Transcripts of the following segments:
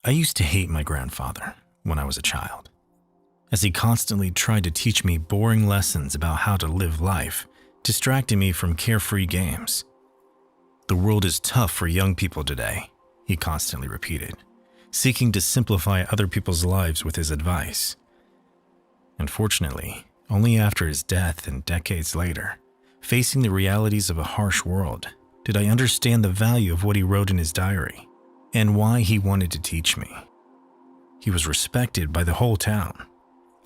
I used to hate my grandfather when I was a child, as he constantly tried to teach me boring lessons about how to live life, distracting me from carefree games. "The world is tough for young people today," he constantly repeated, seeking to simplify other people's lives with his advice. Unfortunately, only after his death and decades later, facing the realities of a harsh world, did I understand the value of what he wrote in his diary and why he wanted to teach me. He was respected by the whole town,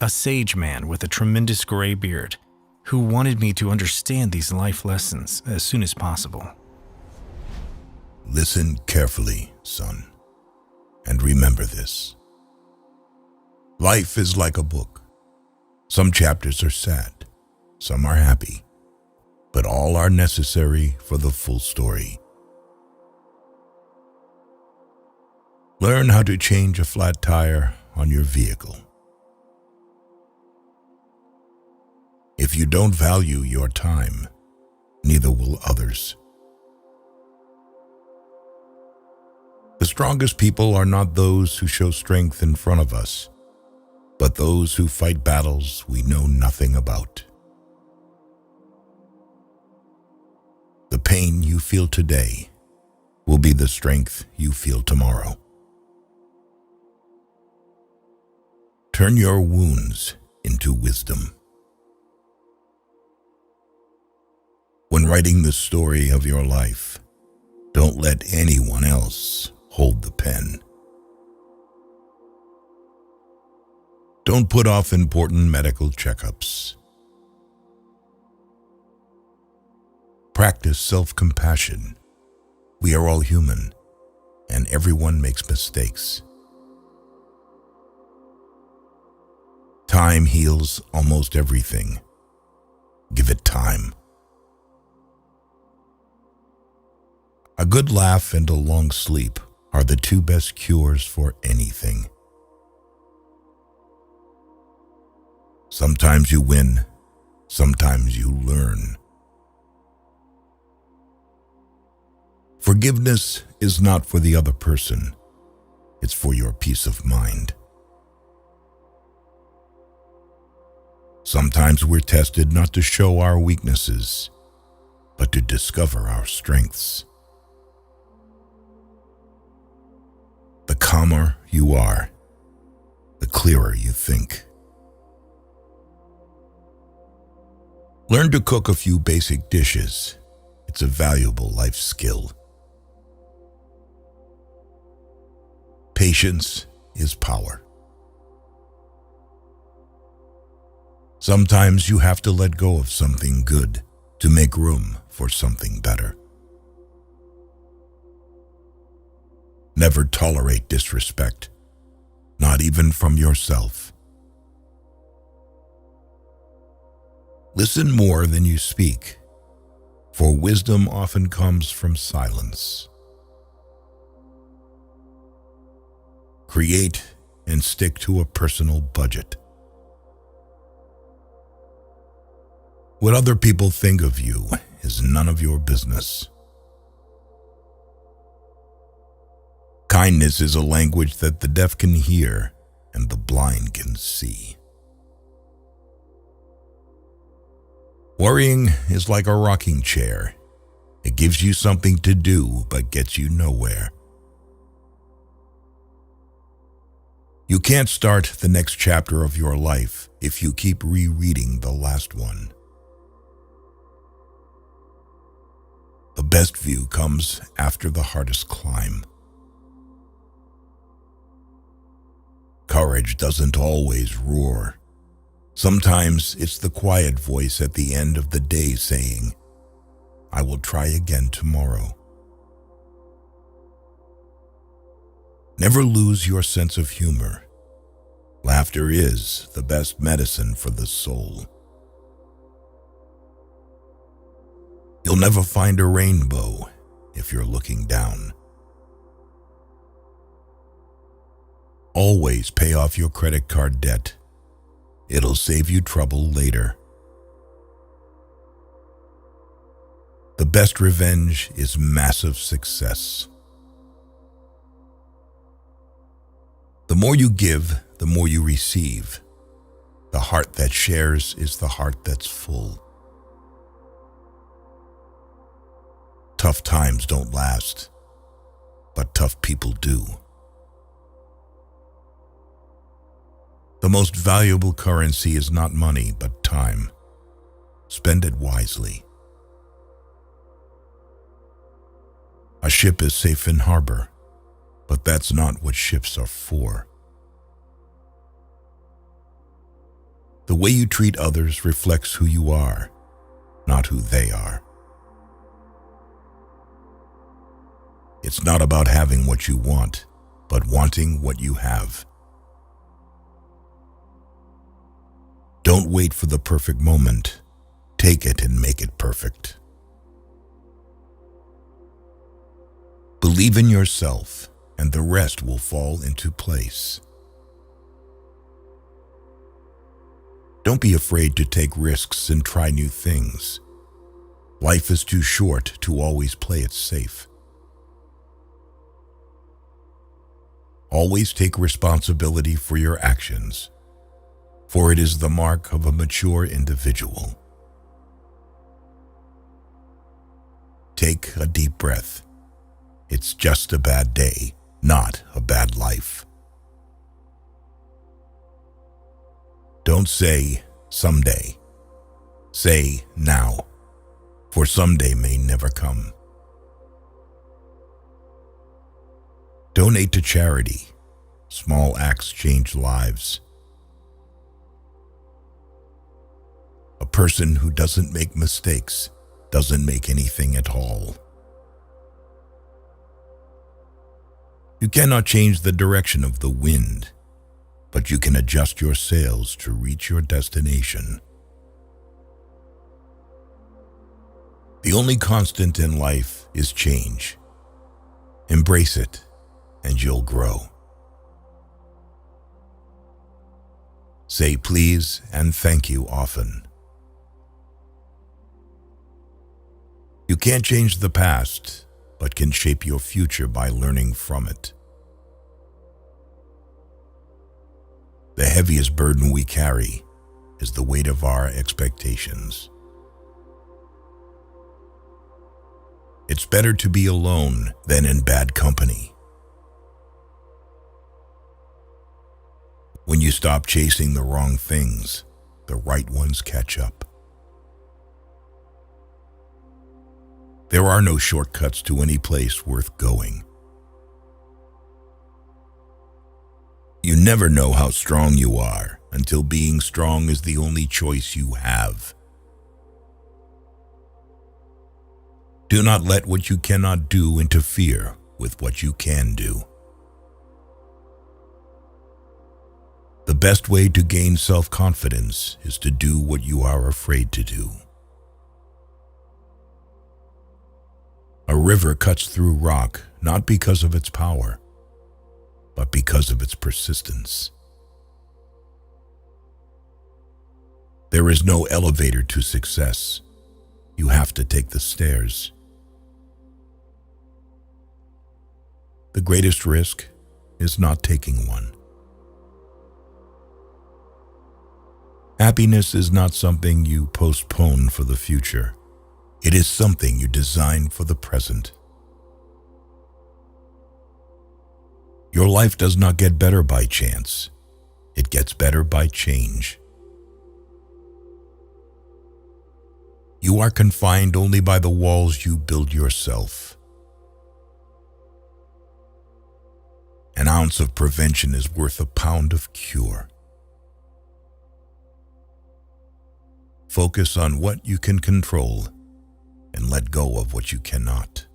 a sage man with a tremendous gray beard who wanted me to understand these life lessons as soon as possible. Listen carefully, son, and remember this. Life is like a book. Some chapters are sad, some are happy, but all are necessary for the full story. Learn how to change a flat tire on your vehicle. If you don't value your time, neither will others. The strongest people are not those who show strength in front of us, but those who fight battles we know nothing about. The pain you feel today will be the strength you feel tomorrow. Turn your wounds into wisdom. When writing the story of your life, don't let anyone else hold the pen. Don't put off important medical checkups. Practice self-compassion. We are all human, and everyone makes mistakes. Time heals almost everything. Give it time. A good laugh and a long sleep are the two best cures for anything. Sometimes you win, sometimes you learn. Forgiveness is not for the other person, it's for your peace of mind. Sometimes we're tested not to show our weaknesses, but to discover our strengths. The calmer you are, the clearer you think. Learn to cook a few basic dishes. It's a valuable life skill. Patience is power. Sometimes you have to let go of something good to make room for something better. Never tolerate disrespect, not even from yourself. Listen more than you speak, for wisdom often comes from silence. Create and stick to a personal budget. What other people think of you is none of your business. Kindness is a language that the deaf can hear and the blind can see. Worrying is like a rocking chair. It gives you something to do but gets you nowhere. You can't start the next chapter of your life if you keep rereading the last one. The best view comes after the hardest climb. Courage doesn't always roar. Sometimes it's the quiet voice at the end of the day saying, "I will try again tomorrow." Never lose your sense of humor. Laughter is the best medicine for the soul. You'll never find a rainbow if you're looking down. Always pay off your credit card debt. It'll save you trouble later. The best revenge is massive success. more you give, the more you receive. The heart that shares is the heart that's full. Tough times don't last, but tough people do. The most valuable currency is not money, but time. Spend it wisely. A ship is safe in harbor, but that's not what ships are for. The way you treat others reflects who you are, not who they are. It's not about having what you want, but wanting what you have. Don't wait for the perfect moment. Take it and make it perfect. Believe in yourself, and the rest will fall into place. Don't be afraid to take risks and try new things. Life is too short to always play it safe. Always take responsibility for your actions, for it is the mark of a mature individual. Take a deep breath. It's just a bad day, not a bad life. Don't say someday. Say now, for someday may never come. Donate to charity. Small acts change lives. A person who doesn't make mistakes doesn't make anything at all. You cannot change the direction of the wind, but you can adjust your sails to reach your destination. The only constant in life is change. Embrace it, and you'll grow. Say please and thank you often. You can't change the past, but can shape your future by learning from it. The heaviest burden we carry is the weight of our expectations. It's better to be alone than in bad company. When you stop chasing the wrong things, the right ones catch up. There are no shortcuts to any place worth going. You never know how strong you are until being strong is the only choice you have. Do not let what you cannot do interfere with what you can do. The best way to gain self-confidence is to do what you are afraid to do. A river cuts through rock not because of its power, but because of its persistence. There is no elevator to success. You have to take the stairs. The greatest risk is not taking one. Happiness is not something you postpone for the future. It is something you design for the present. Your life does not get better by chance. It gets better by change. You are confined only by the walls you build yourself. An ounce of prevention is worth a pound of cure. Focus on what you can control and let go of what you cannot.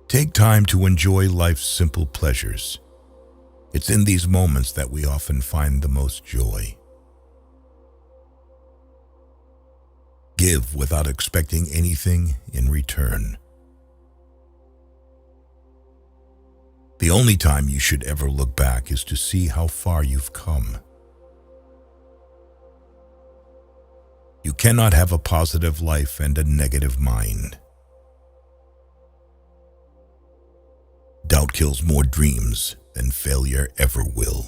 Take time to enjoy life's simple pleasures. It's in these moments that we often find the most joy. Give without expecting anything in return. The only time you should ever look back is to see how far you've come. You cannot have a positive life and a negative mind. Doubt doubt kills more dreams than failure ever will.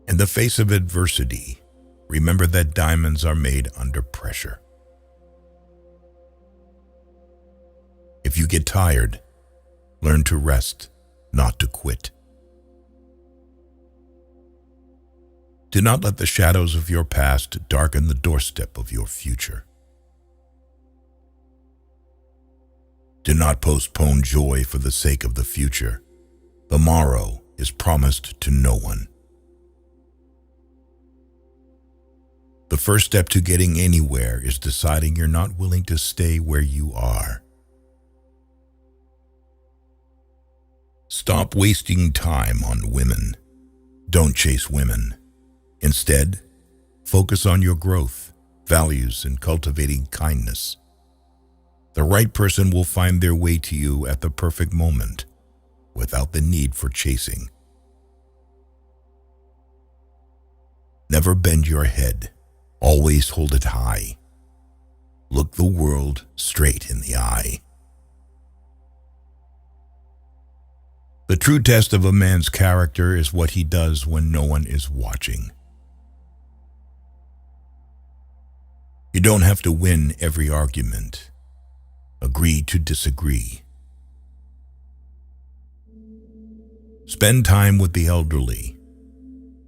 In the face of adversity, remember that diamonds are made under pressure. If you get tired, learn to rest, not to quit. Do not let the shadows of your past darken the doorstep of your future. Do not postpone joy for the sake of the future. The morrow is promised to no one. The first step to getting anywhere is deciding you're not willing to stay where you are. Stop wasting time on women. Don't chase women. Instead, focus on your growth, values, and cultivating kindness. The right person will find their way to you at the perfect moment, without the need for chasing. Never bend your head. Always hold it high. Look the world straight in the eye. The true test of a man's character is what he does when no one is watching. You don't have to win every argument. Agree to disagree. Spend time with the elderly.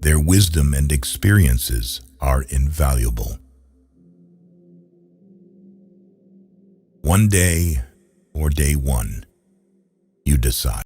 Their wisdom and experiences are invaluable. One day or day one, you decide.